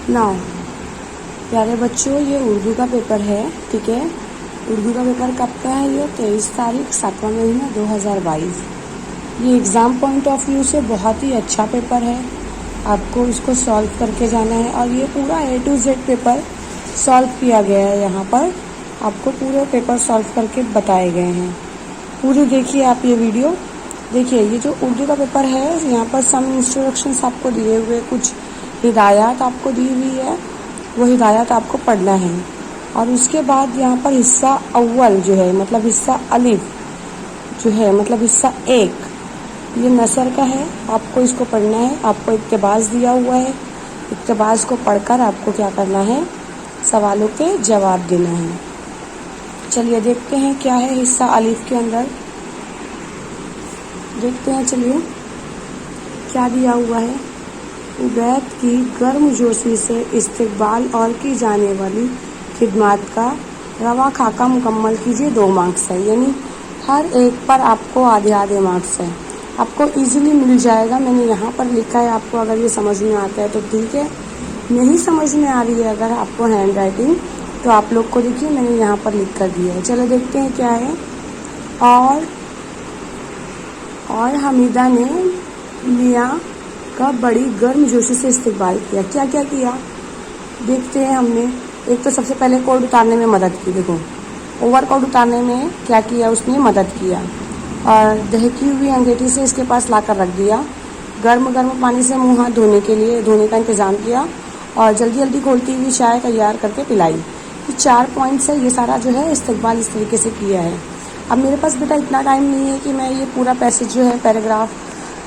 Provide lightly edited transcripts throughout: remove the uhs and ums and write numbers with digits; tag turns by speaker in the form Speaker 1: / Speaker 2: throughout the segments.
Speaker 1: Now प्यारे बच्चों, ये उर्दू का पेपर है। ठीक है, उर्दू का पेपर कब का है? ये 23 तारीख 7वां महीना 2022। ये एग्ज़ाम पॉइंट ऑफ व्यू से बहुत ही अच्छा पेपर है। आपको इसको सॉल्व करके जाना है और ये पूरा A to Z paper solve किया गया है। यहाँ पर आपको पूरे पेपर सॉल्व करके बताए गए हैं। पूरी देखिए आप ये वीडियो। देखिए, ये जो उर्दू का पेपर है, यहाँ पर सम इंस्ट्रक्शंस आपको दिए हुए, कुछ हिदायत आपको दी हुई है, वो हिदायत आपको पढ़ना है। और उसके बाद यहाँ पर हिस्सा अव्वल जो है, मतलब हिस्सा अलिफ जो है, मतलब हिस्सा एक, ये नसर का है। आपको इसको पढ़ना है। आपको इक्तबास दिया हुआ है। इक्तबास को पढ़कर आपको क्या करना है? सवालों के जवाब देना है। चलिए देखते हैं क्या है हिस्सा अलिफ के अंदर। देखते हैं, चलिए क्या दिया हुआ है। उबैद की गर्मजोशी से इस्तकबाल और की जाने वाली खिदमत का रवा खाका मुकम्मल कीजिए। 2 मार्क्स है, यानी हर एक पर आपको आधे आधे मार्क्स है। आपको इजीली मिल जाएगा। मैंने यहाँ पर लिखा है। आपको अगर ये समझ में आता है तो ठीक है, नहीं समझ में आ रही है अगर आपको हैंड राइटिंग, तो आप लोग को देखिए मैंने यहाँ पर लिख कर दिया है। चलो देखते हैं क्या है। और हमीदा ने मियाँ का बड़ी गर्मजोशी से इस्तकबाल किया। क्या क्या किया देखते हैं हमने। एक तो सबसे पहले कोट उतारने में मदद की। देखो, ओवर कोट उतारने में क्या किया उसने? मदद किया। और दहकी हुई अंगीठी से इसके पास लाकर रख दिया। गर्म गर्म पानी से मुंह हाथ धोने का इंतज़ाम किया। और जल्दी जल्दी घोलती हुई चाय तैयार करके पिलाई। ये 4 पॉइंट्स है। ये सारा जो है इस्तकबाल इस तरीके से किया है। अब मेरे पास बेटा इतना टाइम नहीं है कि मैं ये पूरा पैसेज जो है, पैराग्राफ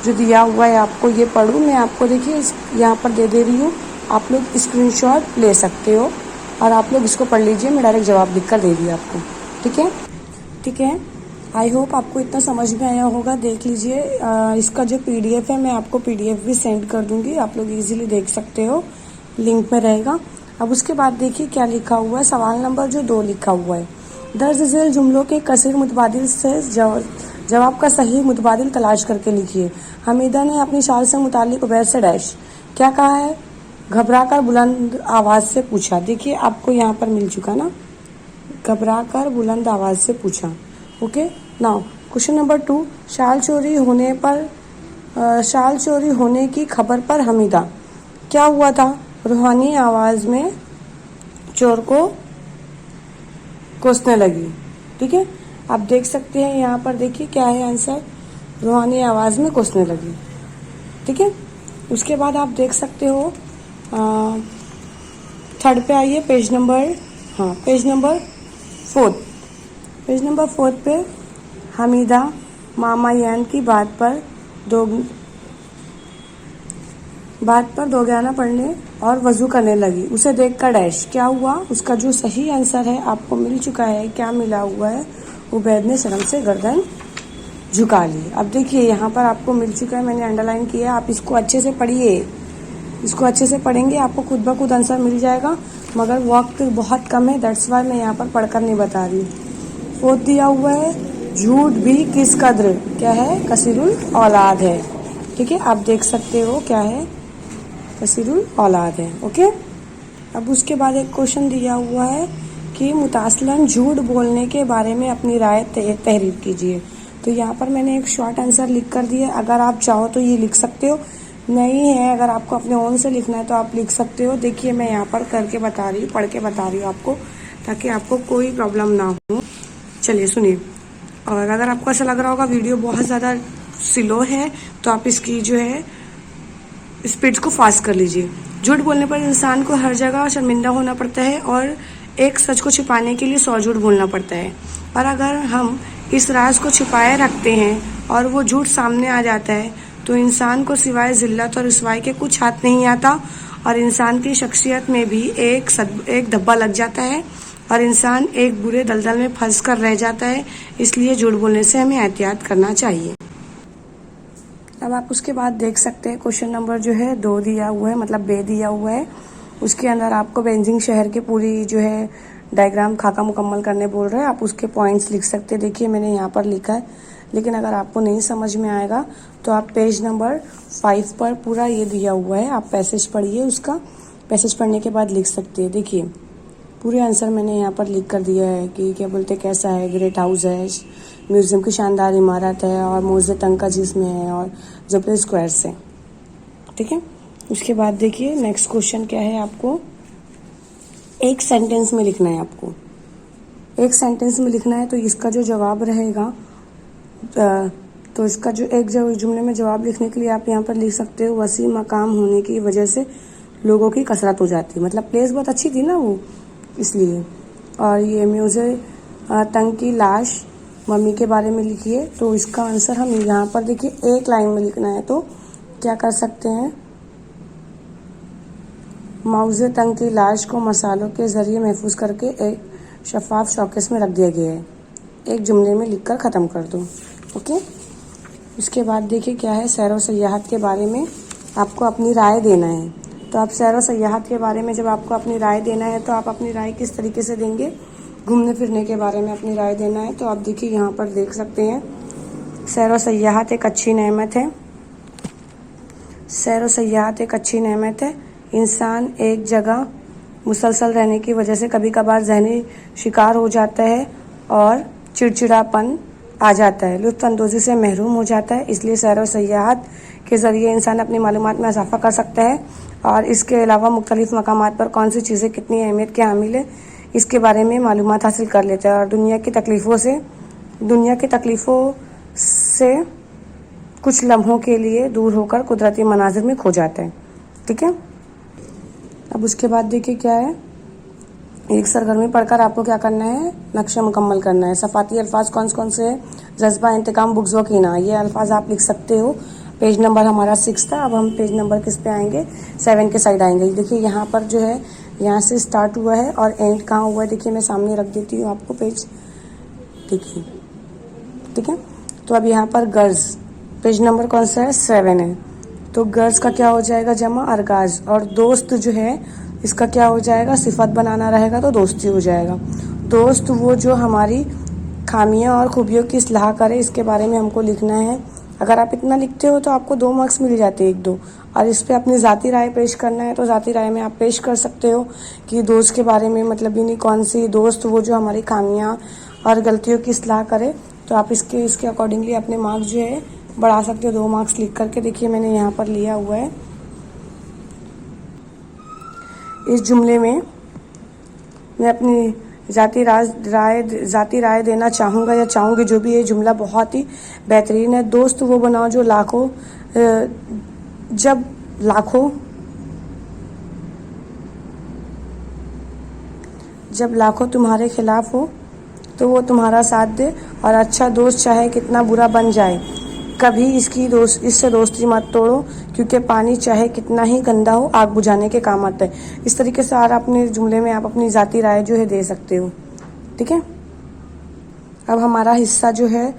Speaker 1: जो दिया हुआ है आपको ये पढ़ूँ। मैं आपको देखिए यहाँ पर दे रही हूँ। आप लोग स्क्रीनशॉट ले सकते हो और आप लोग इसको पढ़ लीजिए। मैं डायरेक्ट जवाब लिख कर दे दिया आपको। ठीक है, ठीक है। आई होप आपको इतना समझ में आया होगा। देख लीजिए, इसका जो PDF है मैं आपको PDF भी सेंड कर दूंगी। आप लोग इजीली देख सकते हो, लिंक में रहेगा। अब उसके बाद देखिए क्या लिखा हुआ है। सवाल नंबर जो 2 लिखा हुआ है, दर्ज झेल जुमलों के कसीर मुतबादिल से जवाब का सही मुतबादिल तलाश करके लिखिए। हमीदा ने अपनी शाल से मुतालिक उबैद से डैश क्या कहा है? घबराकर बुलंद आवाज़ से पूछा। देखिए आपको यहाँ पर मिल चुका ना, घबराकर बुलंद आवाज़ से पूछा। ओके, नाउ क्वेश्चन नंबर 2, शाल चोरी होने की खबर पर हमीदा क्या हुआ था? रूहानी आवाज़ में चोर को कोसने लगी। ठीक है, आप देख सकते हैं यहाँ पर। देखिए क्या है आंसर? रूहानी आवाज़ में कोसने लगी। ठीक है, उसके बाद आप देख सकते हो 3rd पे आइए, पेज नंबर 4। पेज नंबर 4 पे हमीदा मामा यान की बात पर दोग्याना पढ़ने और वजू करने लगी। उसे देखकर डैश क्या हुआ? उसका जो सही आंसर है आपको मिल चुका है। क्या मिला हुआ है? उबैद ने शर्म से गर्दन झुका ली। अब देखिए यहाँ पर आपको मिल चुका है, मैंने अंडरलाइन किया है। आप इसको अच्छे से पढ़िए। इसको अच्छे से पढ़ेंगे आपको खुद ब खुद आंसर मिल जाएगा, मगर वक्त बहुत कम है, दैट्स वाई मैं यहाँ पर पढ़कर नहीं बता रही। 4th दिया हुआ है, झूठ भी किस कद्र क्या है? कसीरुल औलाद है। ठीक है, आप देख सकते हो क्या है? कसीरुल औलाद है। ओके, अब उसके बाद एक क्वेश्चन दिया हुआ है कि मुतासलन झूठ बोलने के बारे में अपनी राय तहरीर कीजिए। तो यहाँ पर मैंने एक शॉर्ट आंसर लिख कर दिया। अगर आप चाहो तो ये लिख सकते हो, नहीं है अगर आपको अपने ओन से लिखना है तो आप लिख सकते हो। देखिए मैं यहाँ पर करके बता रही हूँ, पढ़ के बता रही हूँ आपको, ताकि आपको कोई प्रॉब्लम ना हो। चलिए सुनिए। और अगर आपको ऐसा लग रहा होगा वीडियो बहुत ज़्यादा स्लो है तो आप इसकी जो है स्पीड को फास्ट कर लीजिए। झूठ बोलने पर इंसान को हर जगह शर्मिंदा होना पड़ता है और एक सच को छिपाने के लिए 100 झूठ बोलना पड़ता है। पर अगर हम इस राज को छिपाए रखते हैं और वो झूठ सामने आ जाता है तो इंसान को सिवाय जिल्लत और रुसवाई के कुछ हाथ नहीं आता और इंसान की शख्सियत में भी एक धब्बा लग जाता है और इंसान एक बुरे दलदल में फंस कर रह जाता है। इसलिए झूठ बोलने से हमें एहतियात करना चाहिए। अब आप उसके बाद देख सकते हैं क्वेश्चन नंबर जो है 2 दिया हुआ है, मतलब बे दिया हुआ है। उसके अंदर आपको बेंजिंग शहर की पूरी जो है डायग्राम खाका मुकम्मल करने बोल रहे हैं। आप उसके पॉइंट्स लिख सकते हैं। देखिए मैंने यहाँ पर लिखा है, लेकिन अगर आपको नहीं समझ में आएगा तो आप पेज नंबर 5 पर पूरा ये दिया हुआ है, आप पैसेज पढ़िए उसका। पैसेज पढ़ने के बाद लिख सकते हैं। देखिए पूरे आंसर मैंने यहाँ पर लिख कर दिया है कि क्या बोलते कैसा है, ग्रेट हाउस है, म्यूज़ियम की शानदार इमारत है और मस्जिद तंका जिसमें है और जुबली स्क्वायर से। ठीक है, उसके बाद देखिए नेक्स्ट क्वेश्चन क्या है, आपको एक सेंटेंस में लिखना है। आपको एक सेंटेंस में लिखना है, तो इसका जो जवाब रहेगा तो इसका जो जुमले में जवाब लिखने के लिए आप यहाँ पर लिख सकते हो, वसी मकाम होने की वजह से लोगों की कसरत हो जाती है। मतलब प्लेस बहुत अच्छी थी ना वो, इसलिए। और ये म्यूज़ियम तंग की लाश मम्मी के बारे में लिखिए। तो इसका आंसर हम यहाँ पर देखिए एक लाइन में लिखना है, तो क्या कर सकते हैं, म्यूज़ियम तंग की लाश को मसालों के ज़रिए महफूज करके एक शफाफ शौकेस में रख दिया गया है। एक जुमले में लिखकर ख़त्म कर दो। ओके, उसके बाद देखिए क्या है, सैर व सयाहत के बारे में आपको अपनी राय देना है। तो आप सैर व सयाहत के बारे में जब आपको अपनी राय देना है, तो आप अपनी राय किस तरीके से देंगे, घूमने फिरने के बारे में अपनी राय देना है। तो आप देखिए यहाँ पर देख सकते हैं, सैर व सयाहत एक अच्छी नेमत है। सैर व सयाहत एक अच्छी नेमत है। इंसान एक जगह मुसलसल रहने की वजह से कभी कभार ज़हनी शिकार हो जाता है और चिड़चिड़ापन आ जाता है, लुत्फ़अंदोज़ी से महरूम हो जाता है। इसलिए सैर व सयाहत के ज़रिए इंसान अपनी मालूमात में इजाफ़ा कर सकता है और इसके अलावा मुख्तलिफ़ मकामात पर कौन सी चीज़ें कितनी अहमियत के हामिल है, इसके बारे में मालूमात हासिल कर लेता है और दुनिया की तकलीफ़ों से कुछ लम्हों के लिए दूर होकर कुदरती मनाजिर में खो जाता है। ठीक है, अब उसके बाद देखिए क्या है, एक सरगर्मी पढ़कर आपको क्या करना है, नक्शा मुकम्मल करना है। सफ़ाती अल्फाज कौन से हैं, जज्बा, इंतकाम, बुग़्ज़ व कीना, ये अल्फाज आप लिख सकते हो। पेज नंबर हमारा 6 था, अब हम पेज नंबर किस पे आएंगे, 7 के साइड आएंगे। देखिए यहाँ पर जो है, यहाँ से स्टार्ट हुआ है और एंड कहाँ हुआ है, देखिए मैं सामने रख देती हूँ आपको पेज, देखिए। ठीक है, तो अब यहाँ पर गर्ज, पेज नंबर कौन सा है, 7 है। तो गर्ज का क्या हो जाएगा, जमा अरगाज। और दोस्त जो है इसका क्या हो जाएगा, सिफत बनाना रहेगा तो दोस्ती हो जाएगा। दोस्त वो जो हमारी खामियां और खूबियों की इस्लाह करे, इसके बारे में हमको लिखना है। अगर आप इतना लिखते हो तो आपको 2 मार्क्स मिल जाते हैं, 1-2। और इस पर अपनी ज़ाती राय पेश करना है, तो ज़ाती राय में आप पेश कर सकते हो कि दोस्त के बारे में, मतलब यानी कौन सी दोस्त वो जो हमारी खामियां और गलतियों की इस्लाह करे। तो आप इसके अकॉर्डिंगली अपने मार्क्स जो है बढ़ा सकते हो, 2 मार्क्स लिख करके। देखिए मैंने यहाँ पर लिया हुआ है, इस जुमले में मैं अपनी ज़ाती राय देना चाहूँगा या चाहूँगी, जो भी ये जुमला बहुत ही बेहतरीन है। दोस्त वो बनाओ जो जब लाखों तुम्हारे खिलाफ हो तो वो तुम्हारा साथ दे, और अच्छा दोस्त चाहे कितना बुरा बन जाए कभी इससे दोस्ती मत तोड़ो, क्योंकि पानी चाहे कितना ही गंदा हो आग बुझाने के काम आता है। इस तरीके से और अपने जुमले में आप अपनी ज़ाती राय जो है दे सकते हो। ठीक है, अब हमारा हिस्सा जो है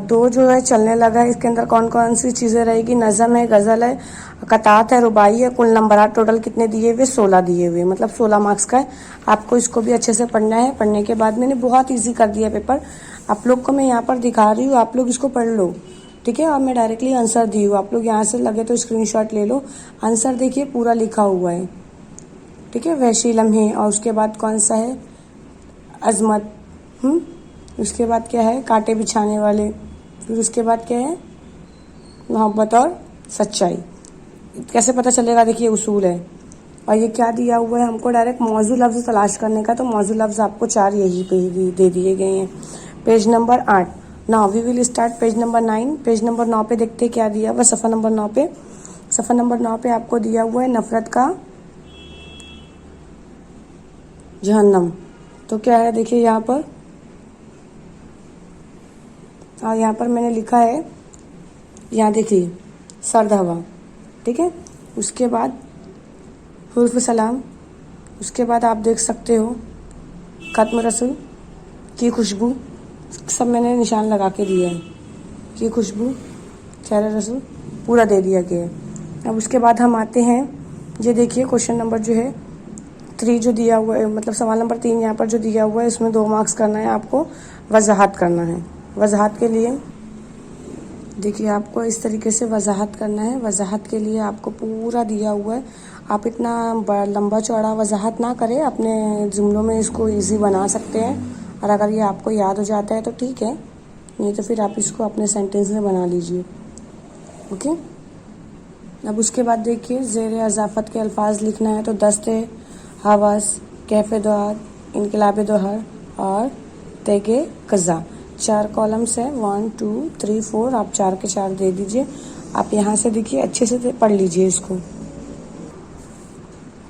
Speaker 1: 2 जो है चलने लगा है। इसके अंदर कौन कौन सी चीज़ें रहेगी, नज़म है, गज़ल है, कतात है, रुबाई है। कुल नंबरात टोटल कितने दिए हुए, 16 दिए हुए, मतलब 16 मार्क्स का है। आपको इसको भी अच्छे से पढ़ना है। पढ़ने के बाद मैंने बहुत ईजी कर दिया पेपर, आप लोग को मैं यहाँ पर दिखा रही हूँ, आप लोग इसको पढ़ लो। ठीक है, अब मैं डायरेक्टली आंसर दी हूँ, आप लोग यहाँ से लगे तो स्क्रीनशॉट ले लो। आंसर देखिए पूरा लिखा हुआ है। ठीक है, वहशी लम्हे, और उसके बाद कौन सा है, अजमत। उसके बाद क्या है, कांटे बिछाने वाले। फिर उसके बाद क्या है, मोहब्बत और सच्चाई। कैसे पता चलेगा, देखिए उसूल है। और ये क्या दिया हुआ है हमको, डायरेक्ट मौजू लफ्ज़ तलाश करने का। तो मौजू लफ्ज़ आपको 4 यही पे दे दिए गए हैं। Page number 8। Now we will start page number 9। Page number 9 पे देखते क्या दिया हुआ, सफ़ा नंबर 9 पे। सफ़ा नंबर 9 पे आपको दिया हुआ है नफ़रत का जहन्नम। तो क्या है, देखिए यहाँ पर, और यहाँ पर मैंने लिखा है, यहाँ देखिए सर्द हवा। ठीक है, उसके बाद हुर्फ सलाम। उसके बाद आप देख सकते हो खत्म रसूल की खुशबू, सब मैंने निशान लगा के दिया है कि खुशबू, खैर रसूल पूरा दे दिया गया है। अब उसके बाद हम आते हैं, ये देखिए क्वेश्चन नंबर जो है 3 जो दिया हुआ है, मतलब सवाल नंबर 3 यहाँ पर जो दिया हुआ है, इसमें 2 मार्क्स करना है आपको, वजाहत करना है। वजाहत के लिए देखिए आपको इस तरीके से वजाहत करना है। वजाहत के लिए आपको पूरा दिया हुआ है, आप इतना लंबा चौड़ा वजाहत ना करें, अपने जुमलों में इसको इजी बना सकते हैं। और अगर ये आपको याद हो जाता है तो ठीक है, नहीं तो फिर आप इसको अपने सेंटेंस में बना लीजिए। ओके, अब उसके बाद देखिए ज़ेर अज़ाफ़त के अल्फाज लिखना है। तो दस्ते, हवस, कैफ़े दुआर, इनकलाब दोहर और तेगे कज़ा, 4 कॉलम्स है। 1 2 3 4, आप 4 के 4 दे दीजिए। आप यहाँ से देखिए अच्छे से पढ़ लीजिए इसको।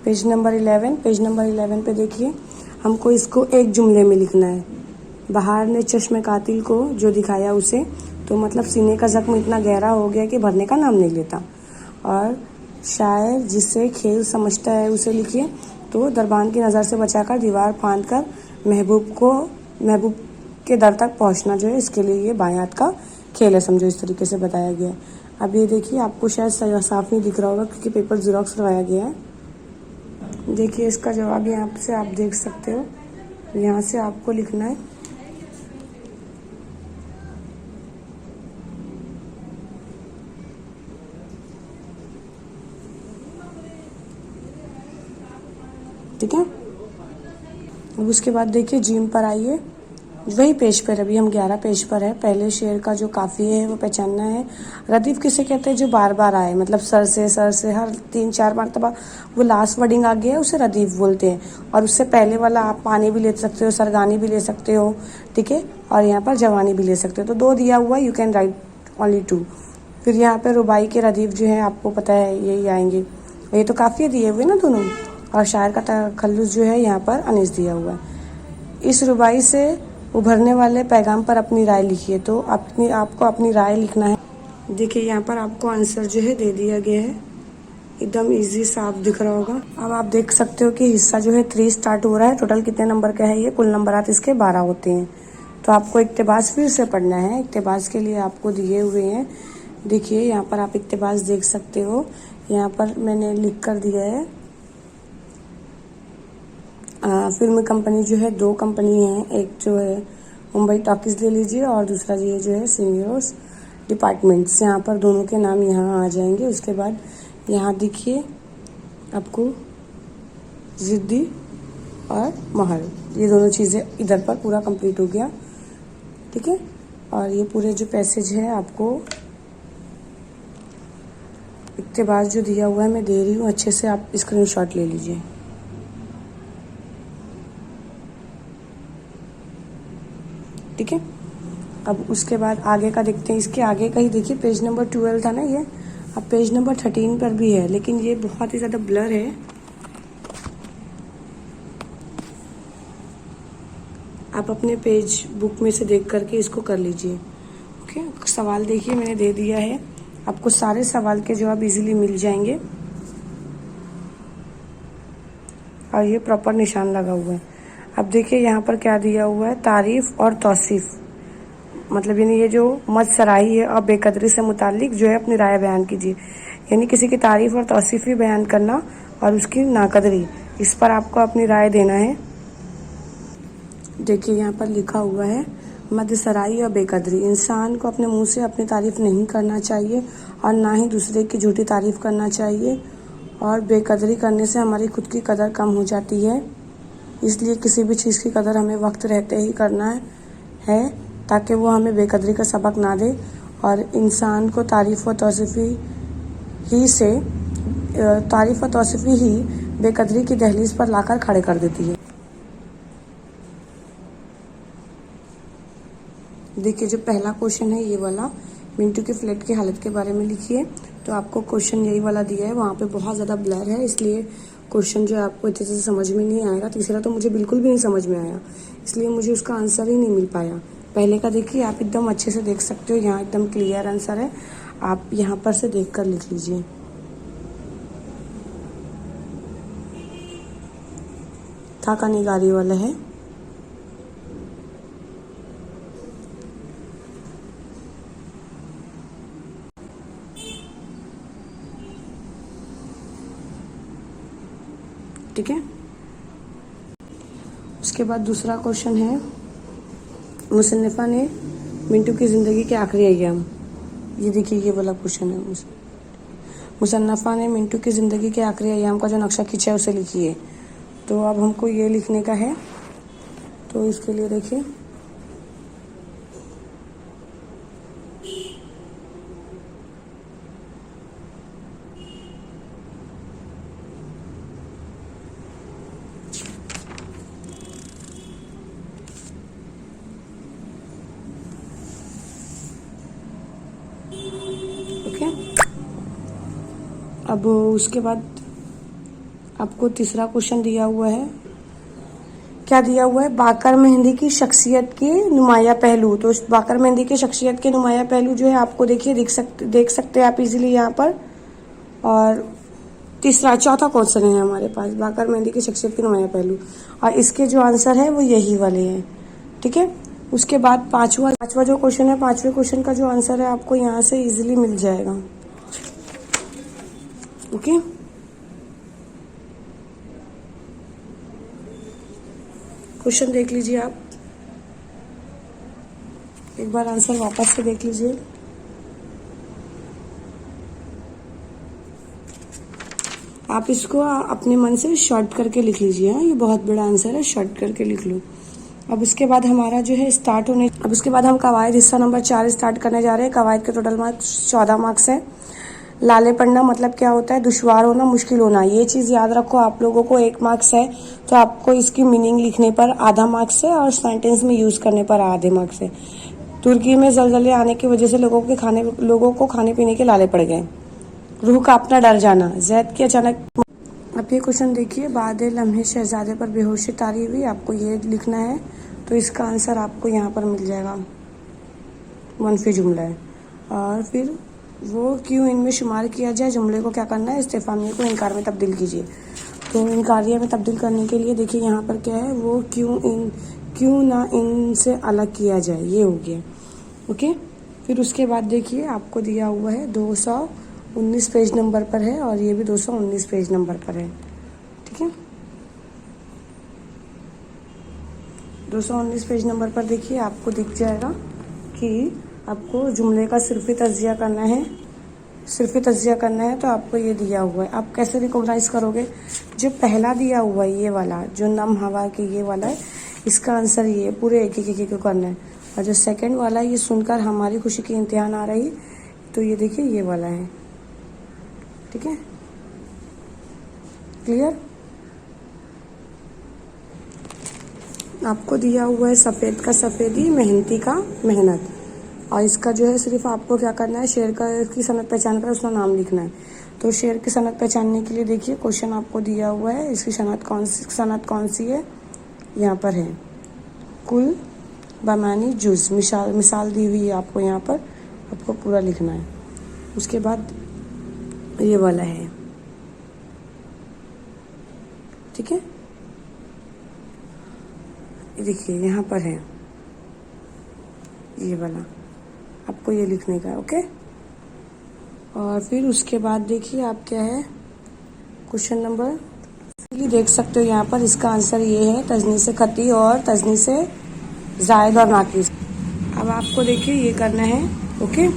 Speaker 1: पेज नंबर 11 पे देखिए, हमको इसको एक जुमले में लिखना है। बहार ने चश्मे कातिल को जो दिखाया उसे, तो मतलब सीने का जख्म इतना गहरा हो गया कि भरने का नाम नहीं लेता। और शायर जिससे खेल समझता है उसे लिखिए। तो दरबान की नज़र से बचाकर दीवार फांद कर महबूब के दर तक पहुंचना जो है, इसके लिए ये बायात का खेल है, समझो, इस तरीके से बताया गया है। अब ये देखिए, आपको शायद साफ नहीं दिख रहा होगा क्योंकि पेपर ज़ेरॉक्स करवाया गया है। देखिए इसका जवाब यहाँ से आप देख सकते हो, यहाँ से आपको लिखना है। ठीक है, अब उसके बाद देखिए जीम पर आइए, वही पेज पर, अभी हम 11 पेज पर है। पहले शेर का जो काफ़िया है वो पहचानना है। रदीफ किसे कहते हैं? जो बार बार आए, मतलब सर से हर 3-4 मरतबा वो लास्ट वर्डिंग आ गया है, उसे रदीफ बोलते हैं। और उससे पहले वाला आप पानी भी ले सकते हो, सरगानी भी ले सकते हो, ठीक है, और यहाँ पर जवानी भी ले सकते हो। तो 2 दिया हुआ, यू कैन राइट ओनली 2। फिर यहाँ पर रुबाई के रदीफ जो है आपको पता है यही आएंगे, ये तो काफ़िया दिए हुए ना दोनों। और शायर का तखल्लुस जो है यहाँ पर अनीस दिया हुआ है। इस रुबाई से उभरने वाले पैगाम पर अपनी राय लिखिए। तो आपको अपनी राय लिखना है। देखिए यहाँ पर आपको आंसर जो है दे दिया गया है, एकदम इजी साफ दिख रहा होगा। अब आप देख सकते हो कि हिस्सा जो है 3 स्टार्ट हो रहा है। टोटल कितने नंबर का है ये? कुल नंबरात इसके 12 होते हैं। तो आपको इक्तबास फिर से पढ़ना है। इक्तबास के लिए आपको दिए हुए हैं, देखिए यहाँ पर आप इक्तबास देख सकते हो। यहाँ पर मैंने लिख कर दिया है। फिल्म कंपनी जो है 2 कंपनी है, एक जो है मुंबई टॉकीज़ ले लीजिए और दूसरा ये जो है सीनियर्स डिपार्टमेंट्स। यहाँ पर दोनों के नाम यहाँ आ जाएंगे। उसके बाद यहाँ देखिए आपको ज़िद्दी और महल, ये दोनों चीज़ें इधर पर पूरा कंप्लीट हो गया, ठीक है। और ये पूरे जो पैसेज है आपको इक्तबास जो दिया हुआ है मैं दे रही हूँ, अच्छे से आप स्क्रीनशॉट ले लीजिए, ठीक है। अब उसके बाद आगे का देखते हैं। इसके आगे का ही देखिए, पेज नंबर 12 था ना ये, अब पेज नंबर 13 पर भी है, लेकिन ये बहुत ही ज़्यादा ब्लर है। आप अपने पेज बुक में से देख करके इसको कर लीजिए, ओके। सवाल देखिए मैंने दे दिया है, आपको सारे सवाल के जवाब इजीली मिल जाएंगे और ये प्रॉपर निशान लगा हुआ है। अब देखिए यहाँ पर क्या दिया हुआ है, तारीफ़ और तौसीफ़, मतलब यानी ये जो मत सराही है और बेकदरी से मुतालिक जो है अपनी राय बयान कीजिए। यानी किसी की तारीफ़ और तौसीफ़ भी बयान करना और उसकी नाकदरी, इस पर आपको अपनी राय देना है। देखिए यहाँ पर लिखा हुआ है, मद सराही और बेकदरी, इंसान को अपने मुंह से अपनी तारीफ़ नहीं करना चाहिए और ना ही दूसरे की झूठी तारीफ़ करना चाहिए। और बेकदरी करने से हमारी खुद की कदर कम हो जाती है। इसलिए किसी भी चीज़ की कदर हमें वक्त रहते ही करना है ताकि वो हमें बेकदरी का सबक ना दे। और इंसान को तारीफ़ और तौसीफ़ी ही बेकदरी की दहलीज पर लाकर खड़े कर देती है। देखिए जो पहला क्वेश्चन है ये वाला, मिंटू के फ्लैट की हालत के बारे में लिखिए। तो आपको क्वेश्चन यही वाला दिया है, वहाँ पे बहुत ज़्यादा ब्लर है, इसलिए क्वेश्चन जो है आपको अच्छे से समझ में नहीं आएगा। तीसरा तो मुझे बिल्कुल भी नहीं समझ में आया, इसलिए मुझे उसका आंसर ही नहीं मिल पाया। पहले का देखिए आप एकदम अच्छे से देख सकते हो, यहाँ एकदम क्लियर आंसर है, आप यहाँ पर से देख कर लिख लीजिए। था का निगारी वाला है। ठीक है, उसके बाद दूसरा क्वेश्चन है, मुसन्निफ़ा ने मिंटू की ज़िंदगी के आखिरी अय्याम, ये देखिए ये वाला क्वेश्चन है। मुसन्नफ़ा ने मिंटू की ज़िंदगी के आखिरी अय्याम का जो नक्शा खींचा है उसे लिखिए। तो अब हमको ये लिखने का है, तो इसके लिए देखिए ओके। अब उसके बाद आपको तीसरा क्वेश्चन दिया हुआ है, क्या दिया हुआ है, बाकर मेहंदी की शख्सियत के नुमाया पहलू। तो बाकर मेहंदी की शख्सियत के नुमाया पहलू जो है आपको देखिए देख सकते हैं आप इजीली यहाँ पर। और चौथा क्वेश्चन है हमारे पास, बाकर मेहंदी की शख्सियत के नुमाया पहलू, और इसके जो आंसर है वो यही वाले हैं। ठीक है। उसके बाद पांचवा जो क्वेश्चन है, पांचवें क्वेश्चन का जो आंसर है आपको यहाँ से इजीली मिल जाएगा। ओके। क्वेश्चन देख लीजिए आप एक बार, आंसर वापस से देख लीजिए। आप इसको अपने मन से शॉर्ट करके लिख लीजिए। ये बहुत बड़ा आंसर है, शॉर्ट करके लिख लो। अब उसके बाद हमारा जो है अब उसके बाद हम कवायद हिस्सा नंबर 4 स्टार्ट करने जा रहे हैं। कवायद के टोटल मार्क्स 14 मार्क्स हैं। लाले पढ़ना मतलब क्या होता है, दुश्वार होना, मुश्किल होना। ये चीज़ याद रखो, आप लोगों को 1 मार्क्स है तो आपको इसकी मीनिंग लिखने पर आधा मार्क्स है और सेंटेंस में यूज़ करने पर आधे मार्क्स है। तुर्की में जलजले आने की वजह से लोगों को खाने पीने के लाले पड़ गए। रूह का अपना डर जाना, जैद की अचानक। अब ये क्वेश्चन देखिए, बाद लम्हे शहजादे पर बेहोशी तारी हुई, आपको ये लिखना है। तो इसका आंसर आपको यहाँ पर मिल जाएगा, मनफी जुमला है। और फिर वो क्यों इनमें शुमार किया जाए, जुमले को क्या करना है, इस्तेफामिया को इनकार में तब्दील कीजिए। तो इनकारिया में तब्दील करने के लिए देखिए यहाँ पर क्या है, वो क्यों ना इनसे अलग किया जाए, ये हो गया। ओके। फिर उसके बाद देखिए आपको दिया हुआ है 219 पेज नंबर पर है, और ये भी 219 पेज नंबर पर है। ठीक है। 219 पेज नंबर पर देखिए आपको दिख जाएगा कि आपको जुमले का सिर्फ़ी तज्जिया करना है। तो आपको ये दिया हुआ है। आप कैसे रिकॉग्नाइज करोगे, जो पहला दिया हुआ है ये वाला, जो नम हवा के ये वाला है, इसका आंसर ये पूरे एक को करना है। और जो सेकंड वाला है, ये सुनकर हमारी खुशी की इम्तिहान आ रही, तो ये देखिए ये वाला है। ठीक है, क्लियर। आपको दिया हुआ है सफ़ेद का सफ़ेदी, मेहनती का मेहनत। और इसका जो है सिर्फ आपको क्या करना है, शेर की सनद पहचान कर उसका नाम लिखना है। तो शेर की सनद पहचानने के लिए देखिए क्वेश्चन आपको दिया हुआ है, इसकी सनद कौन सी है, यहाँ पर है कुल बमानी जुज़, मिसाल दी हुई है आपको, यहाँ पर आपको पूरा लिखना है। उसके बाद ये वाला है। ठीक है, देखिए यहाँ पर है ये वाला, आपको ये लिखने का है। ओके। और फिर उसके बाद देखिए आप क्या है, क्वेश्चन नंबर देख सकते हो यहाँ पर, इसका आंसर ये है तजनी से खती और तजनी से जायद और नाकिस। अब आपको देखिए ये करना है। ओके,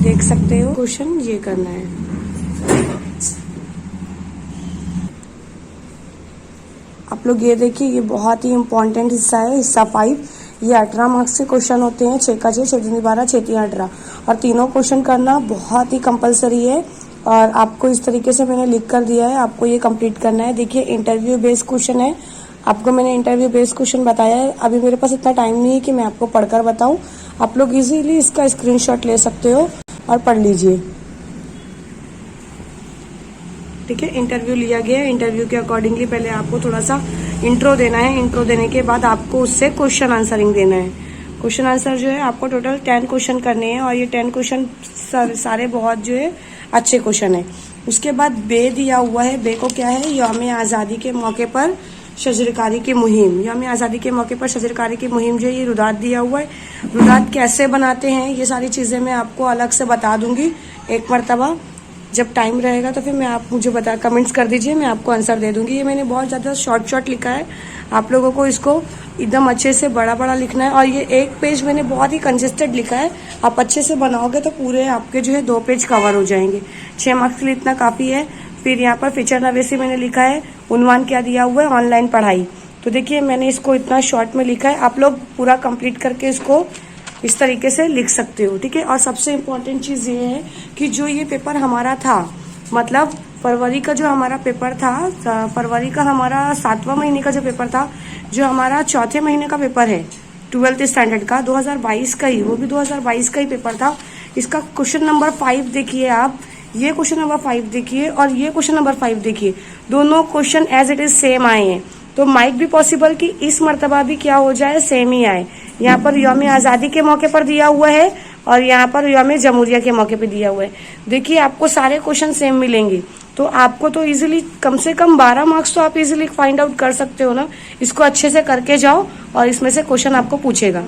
Speaker 1: देख सकते हो क्वेश्चन ये करना है। आप लोग ये देखिए, ये बहुत ही इम्पोर्टेंट हिस्सा है, हिस्सा 5। ये 18 मार्क्स के क्वेश्चन होते हैं, 6 का 6, 6 दूनी 12, 6 3 18, और तीनों क्वेश्चन करना बहुत ही कंपलसरी है। और आपको इस तरीके से मैंने लिख कर दिया है, आपको ये कंप्लीट करना है। देखिए इंटरव्यू बेस्ड क्वेश्चन है, आपको मैंने इंटरव्यू बेस्ड क्वेश्चन बताया है। अभी मेरे पास इतना टाइम नहीं है कि मैं आपको पढ़कर बताऊं, आप लोग इजीली इसका स्क्रीनशॉट ले सकते हो और पढ़ लीजिए। ठीक है, इंटरव्यू लिया गया है, इंटरव्यू के अकॉर्डिंगली पहले आपको थोड़ा सा इंट्रो देना है। इंट्रो देने के बाद आपको उससे क्वेश्चन आंसरिंग देना है। क्वेश्चन आंसर जो है आपको टोटल 10 क्वेश्चन करने हैं, और ये 10 क्वेश्चन सारे बहुत जो है अच्छे क्वेश्चन है। उसके बाद बे दिया हुआ है, बे को क्या है, यौम आज़ादी के मौके पर शजरकारी की मुहिम। यौम आज़ादी के मौके पर शजरकारी की मुहिम जो है, ये रुदात दिया हुआ है। रुदात कैसे बनाते हैं, ये सारी चीज़ें मैं आपको अलग से बता दूंगी एक मरतबा, जब टाइम रहेगा तो फिर आप मुझे कमेंट्स कर दीजिए, मैं आपको आंसर दे दूंगी। ये मैंने बहुत ज़्यादा शॉर्ट लिखा है, आप लोगों को इसको एकदम अच्छे से बड़ा लिखना है। और ये एक पेज मैंने बहुत ही कंजेस्टेड लिखा है, आप अच्छे से बनाओगे तो पूरे आपके जो है 2 पेज कवर हो जाएंगे। 6 मार्क्स के लिए इतना काफ़ी है। फिर यहाँ पर फीचर नवेसी मैंने लिखा है, उन्वान क्या दिया हुआ है, ऑनलाइन पढ़ाई। तो देखिए मैंने इसको इतना शॉर्ट में लिखा है, आप लोग पूरा कंप्लीट करके इसको इस तरीके से लिख सकते हो, ठीक है। और सबसे इम्पोर्टेंट चीज़ ये है कि जो ये पेपर हमारा था, मतलब फरवरी का जो हमारा पेपर था, फरवरी का हमारा 7वां महीने का जो पेपर था, जो हमारा चौथे महीने का पेपर है 12th स्टैंडर्ड का 2022 का ही, वो भी 2022 का ही पेपर था। इसका क्वेश्चन नंबर 5 देखिए आप, ये क्वेश्चन नंबर 5 देखिए और ये क्वेश्चन नंबर 5 देखिए, दोनों question as it is same आए हैं। तो माइट भी पॉसिबल कि इस मर्तबा भी क्या हो जाए, सेम ही आए। यहाँ पर यौम आज़ादी के मौके पर दिया हुआ है और यहाँ पर यौम जमहूरिया के मौके पर दिया हुआ है। देखिए आपको सारे क्वेश्चन सेम मिलेंगे, तो आपको तो इजीली कम से कम 12 मार्क्स तो आप इजीली फाइंड आउट कर सकते हो ना। इसको अच्छे से करके जाओ और इसमें से क्वेश्चन आपको पूछेगा।